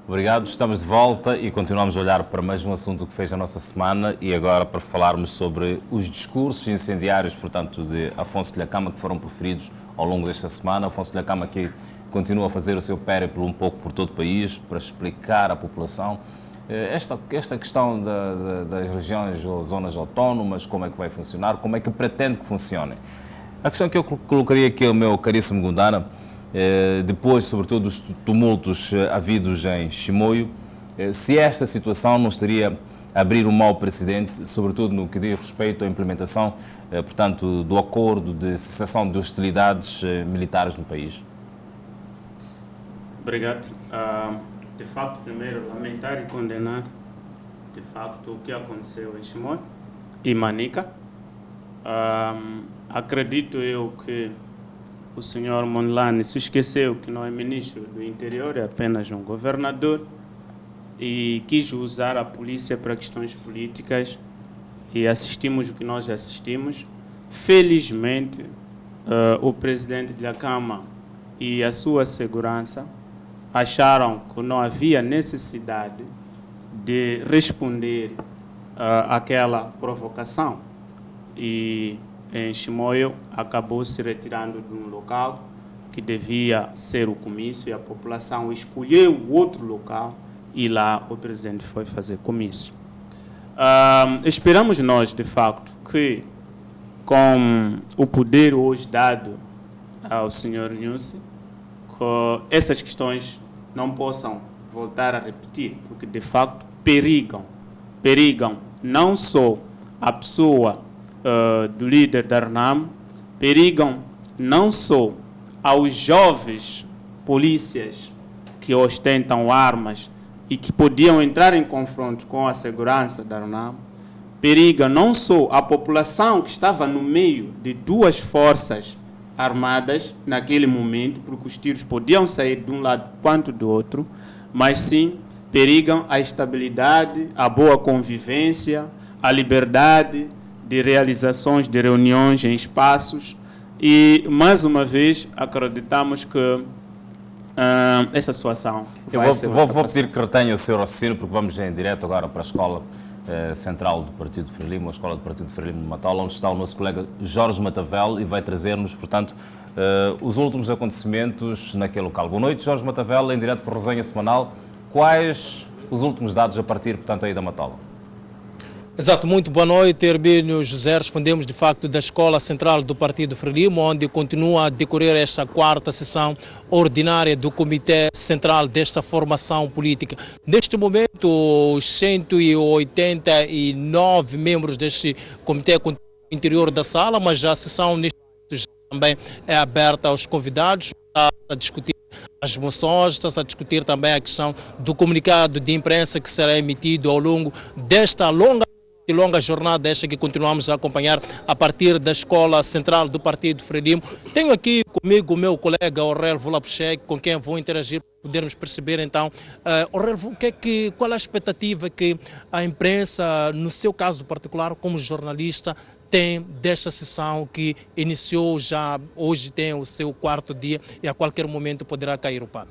Obrigado, estamos de volta e continuamos a olhar para mais um assunto que fez a nossa semana e agora para falarmos sobre os discursos incendiários, portanto, de Afonso Dhlakama que foram proferidos ao longo desta semana. Afonso Dhlakama que continua a fazer o seu périplo um pouco por todo o país para explicar à população esta questão das regiões ou zonas autónomas, como é que vai funcionar, como é que pretende que funcione. A questão que eu colocaria aqui ao meu caríssimo Gundana, depois, sobretudo, dos tumultos havidos em Chimoio, se esta situação não estaria a abrir um mau precedente, sobretudo no que diz respeito à implementação, portanto, do acordo de cessação de hostilidades militares no país? Obrigado. De facto, primeiro, lamentar e condenar, de facto, o que aconteceu em Chimoio e Manica. Acredito eu que o senhor Mondlane se esqueceu que não é ministro do interior, é apenas um governador e quis usar a polícia para questões políticas e assistimos o que nós assistimos. Felizmente, o presidente Dhlakama e a sua segurança acharam que não havia necessidade de responder àquela provocação e em Chimoio acabou se retirando de um local que devia ser o comício e a população escolheu outro local e lá o presidente foi fazer comício. Esperamos nós, de facto, que com o poder hoje dado ao senhor Nyusi, que essas questões não possam voltar a repetir, porque de facto perigam não só a pessoa do líder da RNAM, perigam não só aos jovens polícias que ostentam armas e que podiam entrar em confronto com a segurança da RNAM, periga não só a população que estava no meio de duas forças armadas naquele momento, porque os tiros podiam sair de um lado quanto do outro, mas sim perigam a estabilidade, a boa convivência, a liberdade de realizações de reuniões em espaços e, mais uma vez, acreditamos que essa situação vai ser... Vou pedir que retenha o seu raciocínio, porque vamos em direto agora para a Escola Central do Partido Frelimo, a Escola do Partido Frelimo de Matola, onde está o nosso colega Jorge Matavel e vai trazer-nos, portanto, os últimos acontecimentos naquele local. Boa noite, Jorge Matavel, em direto para a Resenha Semanal. Quais os últimos dados a partir, portanto, aí da Matola? Exato, muito boa noite, Herbínio José. Respondemos de facto da Escola Central do Partido Frelimo, onde continua a decorrer esta quarta sessão ordinária do Comitê Central desta formação política. Neste momento, os 189 membros deste comitê continuam no interior da sala, mas a sessão neste momento também é aberta aos convidados a discutir as moções, está-se a discutir também a questão do comunicado de imprensa que será emitido ao longo desta longa jornada esta que continuamos a acompanhar a partir da Escola Central do Partido Frelimo. Tenho aqui comigo o meu colega Aurélio Vulapuchek, com quem vou interagir para podermos perceber então, Aurélio, qual é a expectativa que a imprensa, no seu caso particular, como jornalista, tem desta sessão que iniciou já, hoje tem o seu quarto dia e a qualquer momento poderá cair o pano?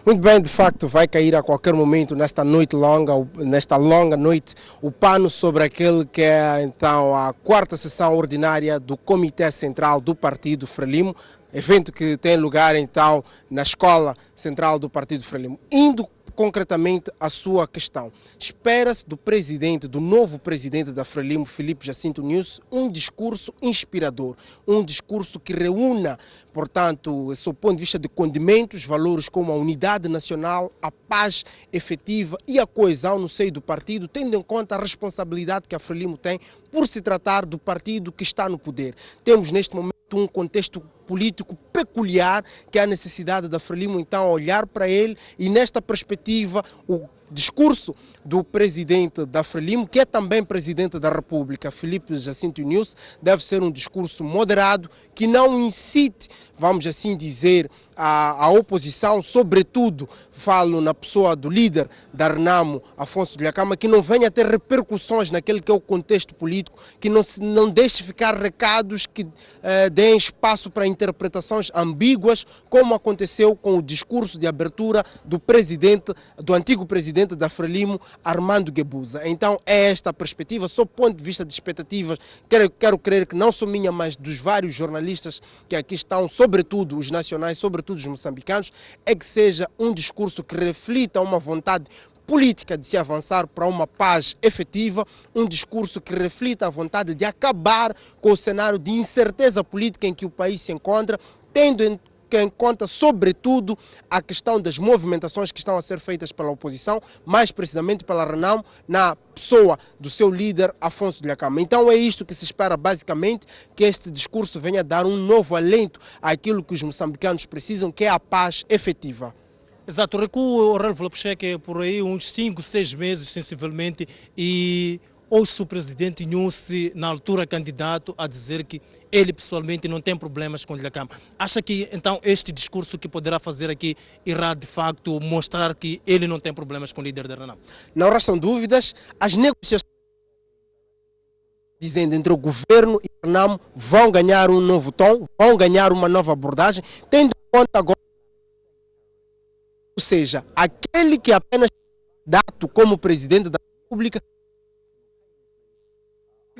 Muito bem, de facto vai cair a qualquer momento nesta longa noite, o pano sobre aquele que é então a quarta sessão ordinária do Comitê Central do Partido Frelimo, evento que tem lugar então na Escola Central do Partido Frelimo. Indo concretamente a sua questão, espera-se do novo presidente da Frelimo, Filipe Jacinto Nyusi, um discurso inspirador, um discurso que reúna, portanto, sob o ponto de vista de condimentos, valores como a unidade nacional, a paz efetiva e a coesão no seio do partido, tendo em conta a responsabilidade que a Frelimo tem por se tratar do partido que está no poder. Temos neste momento um contexto político peculiar que há necessidade da Frelimo então olhar para ele e nesta perspectiva discurso do presidente da Frelimo, que é também presidente da República, Filipe Jacinto Inhosse, deve ser um discurso moderado, que não incite, vamos assim dizer, a oposição, sobretudo falo na pessoa do líder da Renamo, Afonso Dhlakama, que não venha a ter repercussões naquele que é o contexto político, que não deixe ficar recados que deem espaço para interpretações ambíguas, como aconteceu com o discurso de abertura do antigo presidente da Frelimo, Armando Guebuza. Então é esta a perspectiva, sob o ponto de vista de expectativas, quero crer que não só minha, mas dos vários jornalistas que aqui estão, sobretudo os nacionais, sobretudo os moçambicanos, é que seja um discurso que reflita uma vontade política de se avançar para uma paz efetiva, um discurso que reflita a vontade de acabar com o cenário de incerteza política em que o país se encontra, tendo em conta, sobretudo, a questão das movimentações que estão a ser feitas pela oposição, mais precisamente pela Renamo, na pessoa do seu líder, Afonso Dhlakama. Então é isto que se espera, basicamente, que este discurso venha dar um novo alento àquilo que os moçambicanos precisam, que é a paz efetiva. Exato, o recuo relevou por aí uns 5, 6 meses, sensivelmente, e ouço o presidente Inhosse, na altura candidato, a dizer que ele pessoalmente não tem problemas com o Dhlakama. Acha que então este discurso que poderá fazer aqui irá de facto mostrar que ele não tem problemas com o líder da Renamo? Não restam dúvidas, as negociações dizendo entre o governo e a Renamo vão ganhar um novo tom, vão ganhar uma nova abordagem, tendo em conta agora, ou seja, aquele que apenas dado como presidente da República,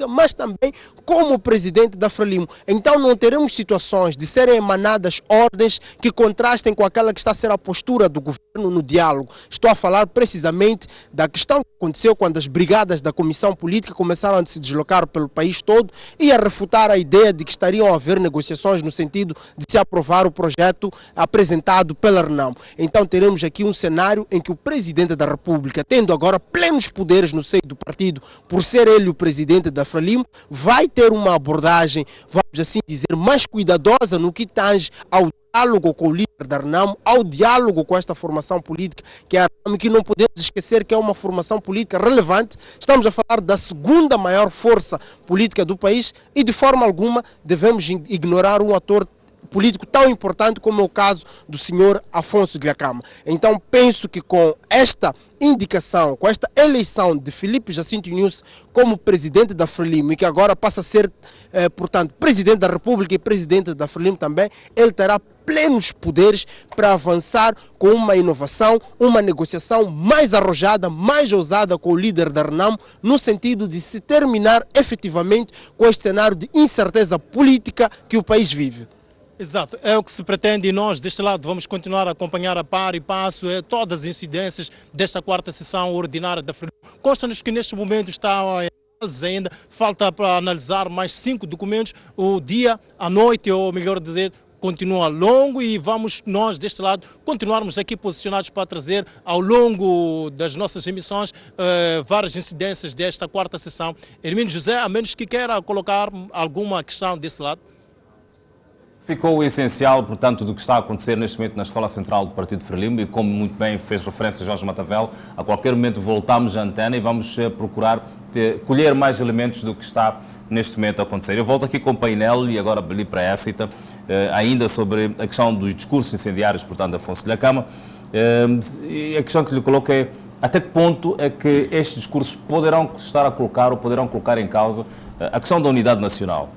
mas também como presidente da Frelimo. Então não teremos situações de serem emanadas ordens que contrastem com aquela que está a ser a postura do governo no diálogo. Estou a falar precisamente da questão que aconteceu quando as brigadas da Comissão Política começaram a se deslocar pelo país todo e a refutar a ideia de que estariam a haver negociações no sentido de se aprovar o projeto apresentado pela Renamo. Então teremos aqui um cenário em que o presidente da República, tendo agora plenos poderes no seio do partido, por ser ele o presidente da Frelimo, vai ter uma abordagem, vamos assim dizer, mais cuidadosa no que tange ao diálogo com o líder da Renamo, ao diálogo com esta formação política que é a Renamo, que não podemos esquecer que é uma formação política relevante. Estamos a falar da segunda maior força política do país e de forma alguma devemos ignorar um ator político tão importante como é o caso do senhor Afonso Dhlakama. Então penso que com esta indicação, com esta eleição de Filipe Jacinto Inhosse como presidente da Frelimo e que agora passa a ser, portanto, presidente da República e presidente da Frelimo também, ele terá plenos poderes para avançar com uma inovação, uma negociação mais arrojada, mais ousada com o líder da Renamo, no sentido de se terminar efetivamente com este cenário de incerteza política que o país vive. Exato, é o que se pretende e nós deste lado vamos continuar a acompanhar a par e passo todas as incidências desta quarta sessão ordinária da Frelimo. Consta-nos que neste momento está em análise ainda, falta para analisar mais 5 documentos, o dia, a noite, ou melhor dizer, continua longo e vamos nós deste lado continuarmos aqui posicionados para trazer ao longo das nossas emissões várias incidências desta quarta sessão. Hermínio José, a menos que queira colocar alguma questão desse lado. Ficou o essencial, portanto, do que está a acontecer neste momento na Escola Central do Partido Frelimo e, como muito bem fez referência Jorge Matavel, a qualquer momento voltamos à antena e vamos procurar colher mais elementos do que está neste momento a acontecer. Eu volto aqui com o painel e agora ali para a Écita, ainda sobre a questão dos discursos incendiários, portanto, de Afonso Dhlakama. E a questão que lhe coloco é até que ponto é que estes discursos poderão estar a colocar ou poderão colocar em causa a questão da unidade nacional?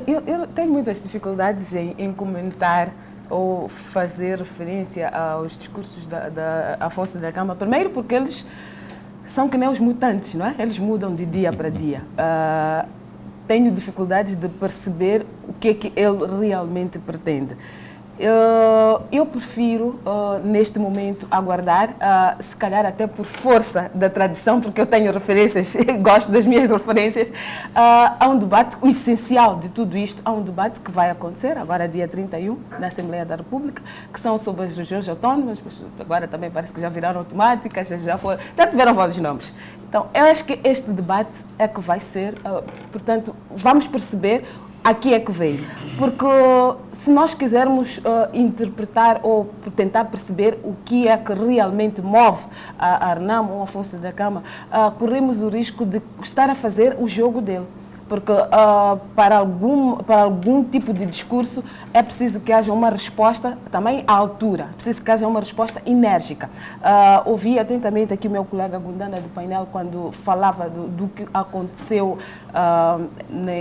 Eu tenho muitas dificuldades em comentar ou fazer referência aos discursos da Afonso Dhlakama. Primeiro porque eles são que nem os mutantes, não é? Eles mudam de dia para dia. Tenho dificuldades de perceber o que é que ele realmente pretende. Eu prefiro, neste momento, aguardar, se calhar até por força da tradição, porque eu tenho referências, gosto das minhas referências, há um debate, o essencial de tudo isto, há um debate que vai acontecer, agora dia 31, na Assembleia da República, que são sobre as regiões autónomas, mas agora também parece que já viraram automáticas, já tiveram vários nomes. Então, eu acho que este debate é que vai ser, portanto, vamos perceber aqui é que veio. Porque se nós quisermos interpretar ou tentar perceber o que é que realmente move a Renamo ou Afonso da Gama, corremos o risco de estar a fazer o jogo dele. Porque para algum tipo de discurso é preciso que haja uma resposta também à altura, é preciso que haja uma resposta enérgica. Ouvi atentamente aqui o meu colega Gundana do painel quando falava do que aconteceu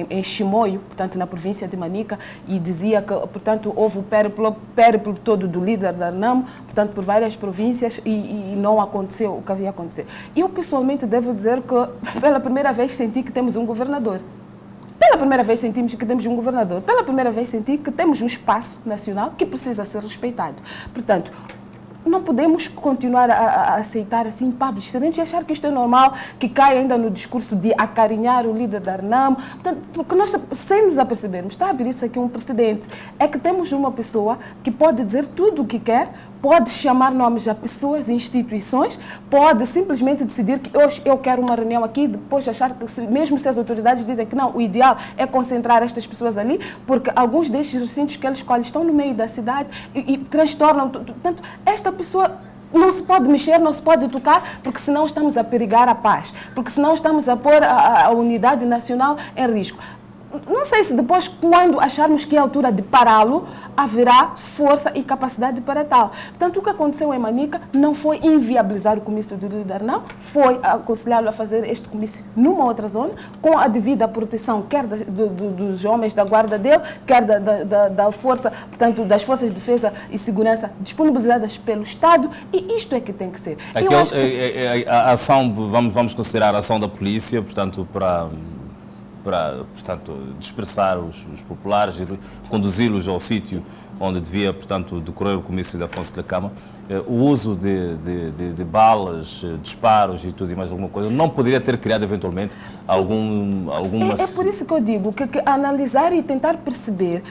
em Chimoio, portanto na província de Manica, e dizia que, portanto, houve o périplo todo do líder da Renamo, portanto, por várias províncias e não aconteceu o que havia acontecido. Eu, pessoalmente, devo dizer que pela primeira vez senti que temos um governador. Pela primeira vez sentimos que temos um governador. Pela primeira vez senti que temos um espaço nacional que precisa ser respeitado. Portanto, não podemos continuar a aceitar assim pavos diferentes e achar que isto é normal, que cai ainda no discurso de acarinhar o líder da Renamo. Portanto, porque nós, sem nos apercebermos, está a abrir-se aqui um precedente. É que temos uma pessoa que pode dizer tudo o que quer, pode chamar nomes a pessoas e instituições, pode simplesmente decidir que hoje eu quero uma reunião aqui, depois achar que, mesmo se as autoridades dizem que não, o ideal é concentrar estas pessoas ali, porque alguns destes recintos que ele escolhe estão no meio da cidade e transtornam. Portanto, esta pessoa não se pode mexer, não se pode tocar, porque senão estamos a perigar a paz, porque senão estamos a pôr a unidade nacional em risco. Não sei se depois, quando acharmos que é a altura de pará-lo, haverá força e capacidade para tal. Portanto, o que aconteceu em Manica não foi inviabilizar o comício do líder, não. Foi aconselhá-lo a fazer este comício numa outra zona, com a devida proteção, quer dos homens da guarda dele, quer da força, portanto, das forças de defesa e segurança disponibilizadas pelo Estado, e isto é que tem que ser. A ação, vamos considerar a ação da polícia, portanto, para dispersar os populares e conduzi-los ao sítio onde devia, portanto, decorrer o comício de Afonso da Gama. O uso de balas, disparos e tudo e mais alguma coisa, não poderia ter criado eventualmente alguma... É por isso que eu digo que analisar e tentar perceber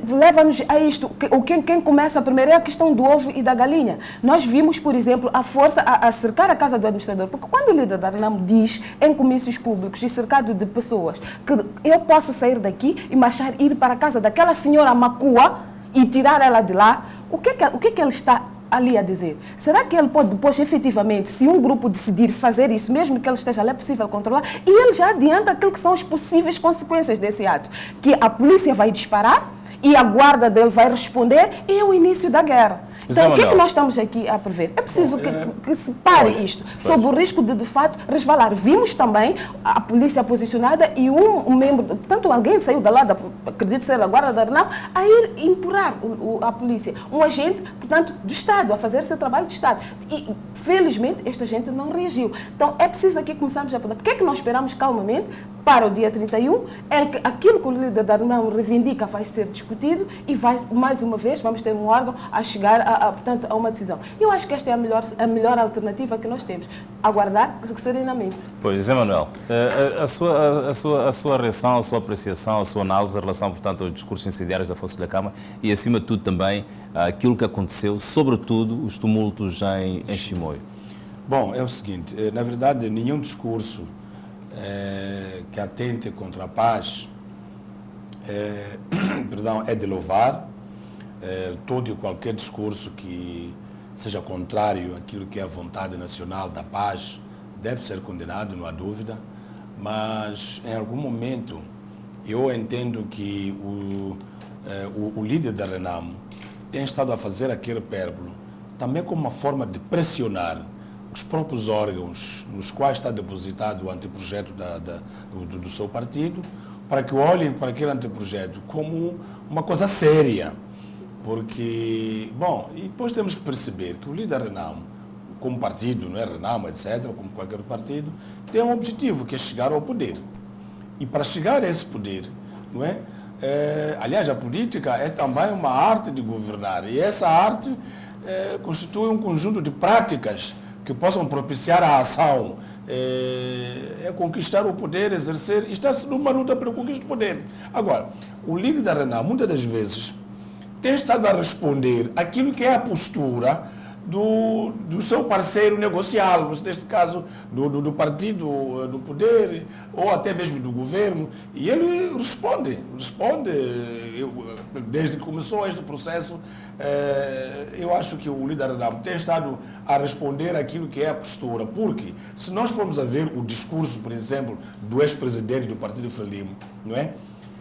leva-nos a isto. Quem começa primeiro é a questão do ovo e da galinha. Nós vimos, por exemplo, a força a cercar a casa do administrador, porque quando o líder da Renamo diz em comícios públicos e cercado de pessoas que eu posso sair daqui e marchar, ir para a casa daquela senhora Macua e tirar ela de lá, o que ele está ali a dizer? Será que ele pode depois, efetivamente, se um grupo decidir fazer isso, mesmo que ele esteja ali, é possível controlar? E ele já adianta aquilo que são as possíveis consequências desse ato. Que a polícia vai disparar e a guarda dele vai responder e é o início da guerra. Então, o que é que nós estamos aqui a prever? É preciso que se pare isto, sob o risco de fato, resvalar. Vimos também a polícia posicionada e um membro, portanto, alguém saiu da lá, acredito ser a guarda da Renamo, a ir empurrar a polícia. Um agente, portanto, do Estado, a fazer o seu trabalho de Estado. E, felizmente, esta gente não reagiu. Então, é preciso aqui começarmos a perguntar. O que é que nós esperamos calmamente para o dia 31, em que aquilo que o líder da Renamo reivindica vai ser discutido e vai, mais uma vez, vamos ter um órgão a chegar portanto, a uma decisão. Eu acho que esta é a melhor alternativa que nós temos. Aguardar serenamente. Pois, Zé Manuel, a sua reação, a sua apreciação, a sua análise em relação, portanto, aos discursos incendiários da Afonso da Gama e, acima de tudo, também aquilo que aconteceu, sobretudo os tumultos em Chimoio. Bom, é o seguinte, na verdade, nenhum discurso que atente contra a paz é de louvar. Todo e qualquer discurso que seja contrário àquilo que é a vontade nacional da paz deve ser condenado, não há dúvida, mas em algum momento eu entendo que o líder da Renamo tem estado a fazer aquele périplo também como uma forma de pressionar os próprios órgãos nos quais está depositado o anteprojeto do seu partido, para que olhem para aquele anteprojeto como uma coisa séria. Porque, bom, e depois temos que perceber que o líder Renamo, como partido, não é Renamo, etc., como qualquer partido, tem um objetivo, que é chegar ao poder. E para chegar a esse poder, não é? Aliás, a política é também uma arte de governar. E essa arte constitui um conjunto de práticas que possam propiciar a ação, conquistar o poder, exercer, e está-se numa luta pela conquista do poder. Agora, o líder da Renamo, muitas das vezes, tem estado a responder aquilo que é a postura do seu parceiro negocial, neste caso do partido do poder ou até mesmo do governo, e ele responde. Desde que começou este processo, eu acho que o líder Renamo tem estado a responder aquilo que é a postura, porque se nós formos a ver o discurso, por exemplo, do ex-presidente do Partido Frelimo, não é?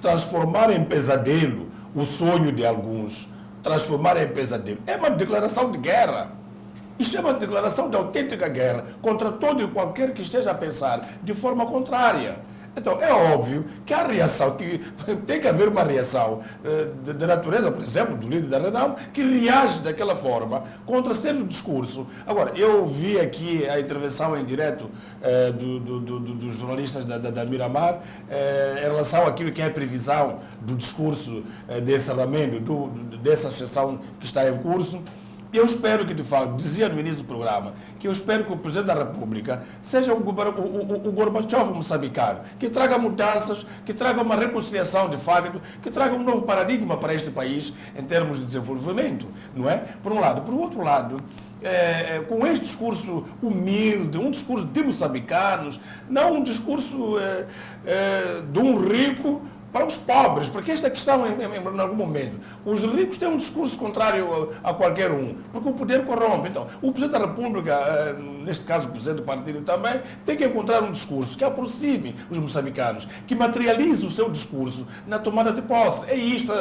Transformar em pesadelo o sonho de alguns, transformar em pesadelo. É uma declaração de guerra. Isso é uma declaração de autêntica guerra contra todo e qualquer que esteja a pensar de forma contrária. Então, é óbvio que a reação, que tem que haver uma reação de natureza, por exemplo, do líder da Renamo, que reage daquela forma contra certo discurso. Agora, eu vi aqui a intervenção em direto dos jornalistas da Miramar em relação àquilo que é a previsão do discurso de encerramento dessa sessão que está em curso. Eu espero que, de fato, dizia no início do programa, que eu espero que o Presidente da República seja o Gorbachev moçambicano, que traga mudanças, que traga uma reconciliação de facto, que traga um novo paradigma para este país em termos de desenvolvimento, não é? Por um lado. Por outro lado, com este discurso humilde, um discurso de moçambicanos, não um discurso de um rico para os pobres, porque esta questão, em algum momento, os ricos têm um discurso contrário a qualquer um, porque o poder corrompe. Então, o Presidente da República, neste caso o Presidente do Partido também, tem que encontrar um discurso que aproxime os moçambicanos, que materialize o seu discurso na tomada de posse. É isto,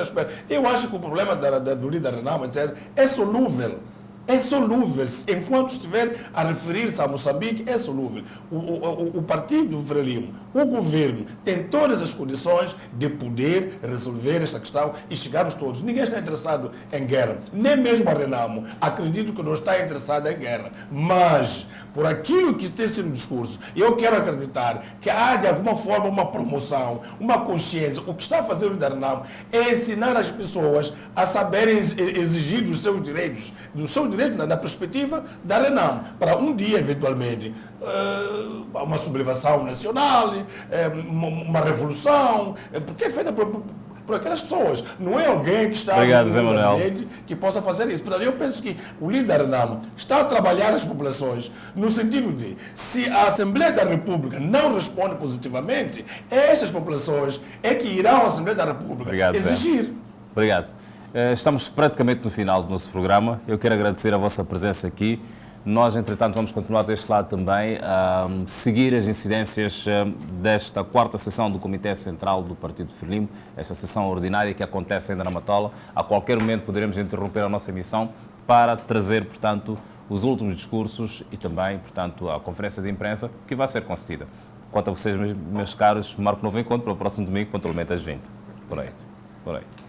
eu acho que o problema do líder Renamo, etc., é solúvel. É solúvel. Enquanto estiver a referir-se a Moçambique, é solúvel. O partido Frelimo, o governo, tem todas as condições de poder resolver esta questão e chegarmos todos. Ninguém está interessado em guerra. Nem mesmo a Renamo. Acredito que não está interessada em guerra. Mas, por aquilo que tem sido o discurso, eu quero acreditar que há, de alguma forma, uma promoção, uma consciência. O que está a fazer o Renamo é ensinar as pessoas a saberem exigir dos seus direitos, na perspectiva da Renamo, para um dia, eventualmente, uma sublevação nacional, uma revolução, porque é feita por aquelas pessoas. Não é alguém que está no gabinete que possa fazer isso. Portanto, eu penso que o líder Renamo está a trabalhar as populações no sentido de, se a Assembleia da República não responde positivamente, estas populações é que irão à Assembleia da República exigir. Obrigado. Estamos praticamente no final do nosso programa. Eu quero agradecer a vossa presença aqui. Nós, entretanto, vamos continuar deste lado também a seguir as incidências desta quarta sessão do Comitê Central do Partido Frelimo, esta sessão ordinária que acontece ainda na Matola. A qualquer momento poderemos interromper a nossa emissão para trazer, portanto, os últimos discursos e também, portanto, a conferência de imprensa que vai ser concedida. Quanto a vocês, meus caros, marco novo encontro para o próximo domingo, pontualmente às 20. Boa noite.